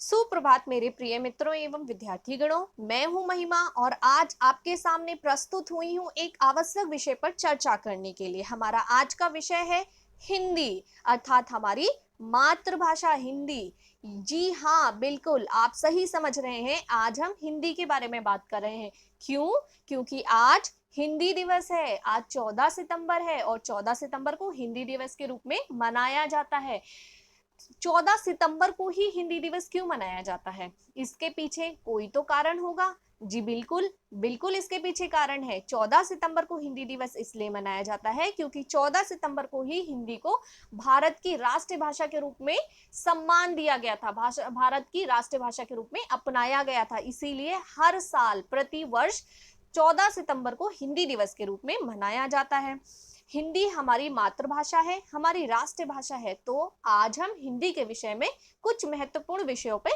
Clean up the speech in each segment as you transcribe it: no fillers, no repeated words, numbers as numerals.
सुप्रभात मेरे प्रिय मित्रों एवं विद्यार्थी गणों। मैं हूं महिमा और आज आपके सामने प्रस्तुत हुई हूं एक आवश्यक विषय पर चर्चा करने के लिए। हमारा आज का विषय है हिंदी, अर्थात हमारी मातृभाषा हिंदी। जी हाँ, बिल्कुल आप सही समझ रहे हैं। आज हम हिंदी के बारे में बात कर रहे हैं। क्यों? क्योंकि आज हिंदी दिवस है। आज 14 सितंबर है और 14 सितंबर को हिंदी दिवस के रूप में मनाया जाता है। 14 सितंबर को ही हिंदी दिवस क्यों मनाया जाता है? इसके पीछे कोई तो कारण होगा। जी बिल्कुल, बिल्कुल इसके पीछे कारण है। 14 सितंबर को हिंदी दिवस इसलिए मनाया जाता है क्योंकि 14 सितंबर को ही हिंदी को भारत की राष्ट्रीय भाषा के रूप में सम्मान दिया गया था। भारत की राष्ट्रीय भाषा के रूप में अपनाया गया था। इसीलिए हर साल प्रति वर्ष 14 सितंबर को हिंदी दिवस के रूप में मनाया जाता है। हिंदी हमारी मातृभाषा है, हमारी राष्ट्रीय भाषा है। तो आज हम हिंदी के विषय में कुछ महत्वपूर्ण विषयों पर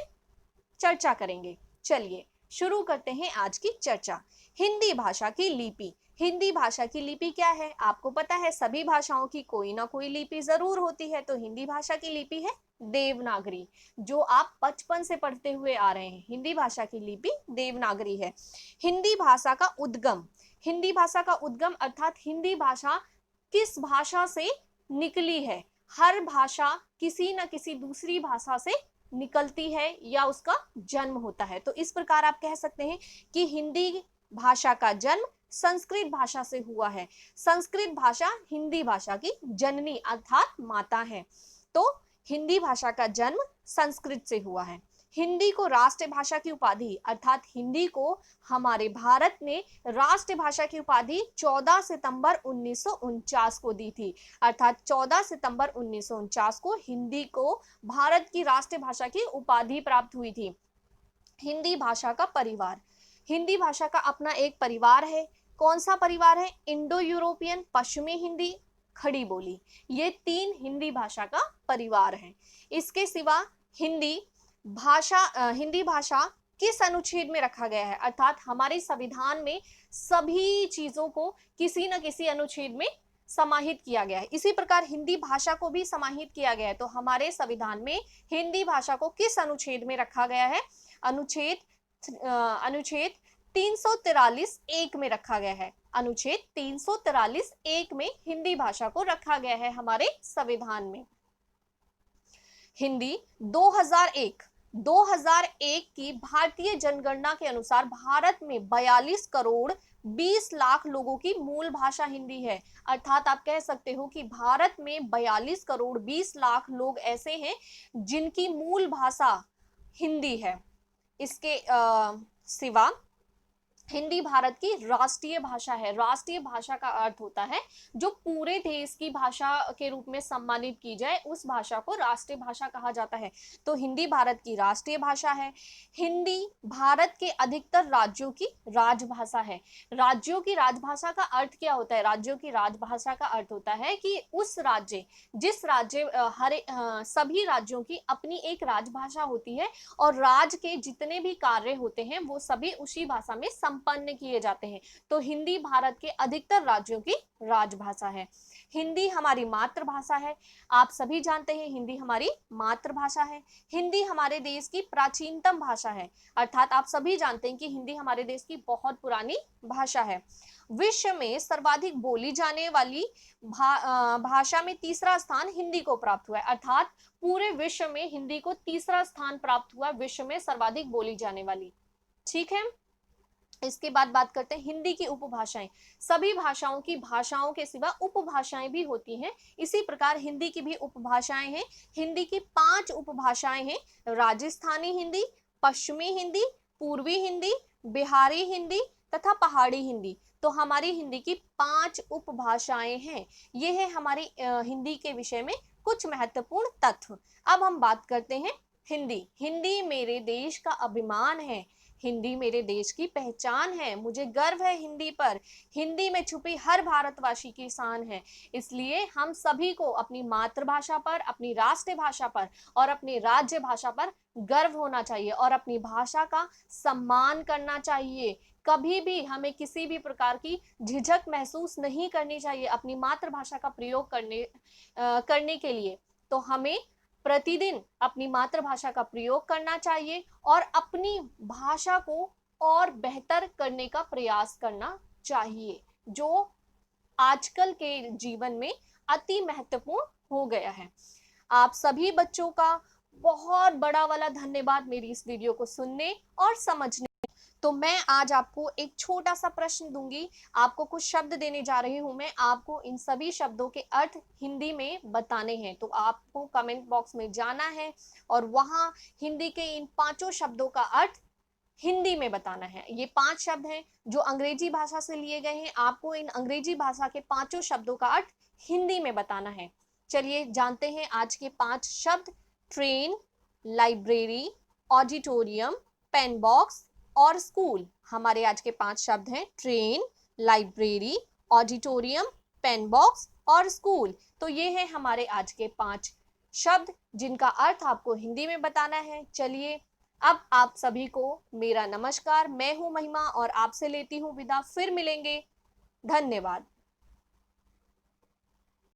चर्चा करेंगे। चलिए शुरू करते हैं आज की चर्चा। हिंदी भाषा की लिपि। हिंदी भाषा की लिपि क्या है? आपको पता है सभी भाषाओं की कोई ना कोई लिपि जरूर होती है। तो हिंदी भाषा की लिपि है देवनागरी, जो आप बचपन से पढ़ते हुए आ रहे हैं। हिंदी भाषा की लिपि देवनागरी है। हिंदी भाषा का उद्गम। हिंदी भाषा का उद्गम अर्थात हिंदी भाषा किस भाषा से निकली है? हर भाषा किसी न किसी दूसरी भाषा से निकलती है या उसका जन्म होता है। तो इस प्रकार आप कह सकते हैं कि हिंदी भाषा का जन्म संस्कृत भाषा से हुआ है। संस्कृत भाषा हिंदी भाषा की जननी अर्थात माता है। तो हिंदी भाषा का जन्म संस्कृत से हुआ है। हिंदी को राष्ट्रीय भाषा की उपाधि अर्थात हिंदी को हमारे भारत ने राष्ट्रीय भाषा की उपाधि 14 सितंबर 1949 को दी थी। अर्थात 14 सितंबर 1949 को हिंदी को भारत की राष्ट्रीय भाषा की उपाधि प्राप्त हुई थी। हिंदी भाषा का परिवार। हिंदी भाषा का अपना एक परिवार है। कौन सा परिवार है? इंडो यूरोपियन, पश्चिमी हिंदी, खड़ी बोली। ये तीन हिंदी भाषा का परिवार है। इसके सिवा हिंदी भाषा किस अनुच्छेद में रखा गया है? अर्थात हमारे संविधान में सभी चीजों को किसी न किसी अनुच्छेद में समाहित किया गया है। इसी प्रकार हिंदी भाषा को भी समाहित किया गया है। तो हमारे संविधान में हिंदी भाषा को किस अनुच्छेद में रखा गया है? अनुच्छेद 343 एक में रखा गया है। अनुच्छेद 343 एक में हिंदी भाषा को रखा गया है हमारे संविधान में। हिंदी 2001 की भारतीय जनगणना के अनुसार भारत में 42 करोड़ 20 लाख लोगों की मूल भाषा हिंदी है। अर्थात आप कह सकते हो कि भारत में 42 करोड़ 20 लाख लोग ऐसे हैं जिनकी मूल भाषा हिंदी है। इसके सिवा हिंदी भारत की राष्ट्रीय भाषा है। राष्ट्रीय भाषा का अर्थ होता है जो पूरे देश की भाषा के रूप में सम्मानित की जाए, उस भाषा को राष्ट्रीय भाषा कहा जाता है। तो हिंदी भारत की राष्ट्रीय भाषा है। हिंदी भारत के अधिकतर राज्यों की राजभाषा है। राज्यों की राजभाषा का अर्थ क्या होता है? राज्यों की राजभाषा का अर्थ होता है कि सभी राज्यों की अपनी एक राजभाषा होती है और राज्य के जितने भी कार्य होते हैं वो सभी उसी भाषा में संपन्न किए जाते हैं। तो हिंदी भारत के अधिकतर राज्यों की राजभाषा है। हिंदी हमारी मातृभाषा है। आप सभी जानते हैं हिंदी हमारी मातृभाषा है। हिंदी हमारे देश की प्राचीनतम भाषा है। अर्थात आप सभी जानते हैं कि हिंदी हमारे देश की बहुत पुरानी भाषा है। विश्व में सर्वाधिक बोली जाने वाली भाषा में तीसरा स्थान हिंदी को प्राप्त हुआ है। अर्थात पूरे विश्व में हिंदी को तीसरा स्थान प्राप्त हुआ, विश्व में सर्वाधिक बोली जाने वाली। ठीक है, इसके बाद बात करते हैं हिंदी की उपभाषाएं। सभी भाषाओं की भाषाओं के सिवा उपभाषाएं भी होती हैं। इसी प्रकार हिंदी की भी उपभाषाएं हैं। हिंदी की 5 उपभाषाएं हैं। राजस्थानी हिंदी, पश्चिमी हिंदी, पूर्वी हिंदी, बिहारी हिंदी तथा पहाड़ी हिंदी। तो हमारी हिंदी की 5 उपभाषाएं हैं। ये है हमारी हिंदी के विषय में कुछ महत्वपूर्ण तथ्य। अब हम बात करते हैं हिंदी। हिंदी मेरे देश का अभिमान है। हिंदी मेरे देश की पहचान है। मुझे गर्व है हिंदी पर। हिंदी में छुपी हर भारतवासी की शान है। इसलिए हम सभी को अपनी मातृभाषा पर, अपनी राष्ट्रीय भाषा पर और अपनी राज्य भाषा पर गर्व होना चाहिए और अपनी भाषा का सम्मान करना चाहिए। कभी भी हमें किसी भी प्रकार की झिझक महसूस नहीं करनी चाहिए अपनी मातृभाषा का प्रयोग करने के लिए। तो हमें प्रतिदिन अपनी मातृभाषा का प्रयोग करना चाहिए और अपनी भाषा को और बेहतर करने का प्रयास करना चाहिए, जो आजकल के जीवन में अति महत्वपूर्ण हो गया है। आप सभी बच्चों का बहुत बड़ा वाला धन्यवाद मेरी इस वीडियो को सुनने और समझने। तो मैं आज आपको एक छोटा सा प्रश्न दूंगी, आपको कुछ शब्द देने जा रही हूं मैं, आपको इन सभी शब्दों के अर्थ हिंदी में बताने हैं। तो आपको कमेंट बॉक्स में जाना है और वहां हिंदी के इन 5 शब्दों का अर्थ हिंदी में बताना है। ये 5 शब्द हैं जो अंग्रेजी भाषा से लिए गए हैं, आपको इन अंग्रेजी भाषा के 5 शब्दों का अर्थ हिंदी में बताना है। चलिए जानते हैं आज के 5 शब्द। Train, library, auditorium, pen box और स्कूल। हमारे आज के 5 शब्द हैं train, library, auditorium, pen box और स्कूल। तो ये है हमारे आज के 5 शब्द जिनका अर्थ आपको हिंदी में बताना है। चलिए अब आप सभी को मेरा नमस्कार। मैं हूं महिमा और आपसे लेती हूं विदा। फिर मिलेंगे। धन्यवाद।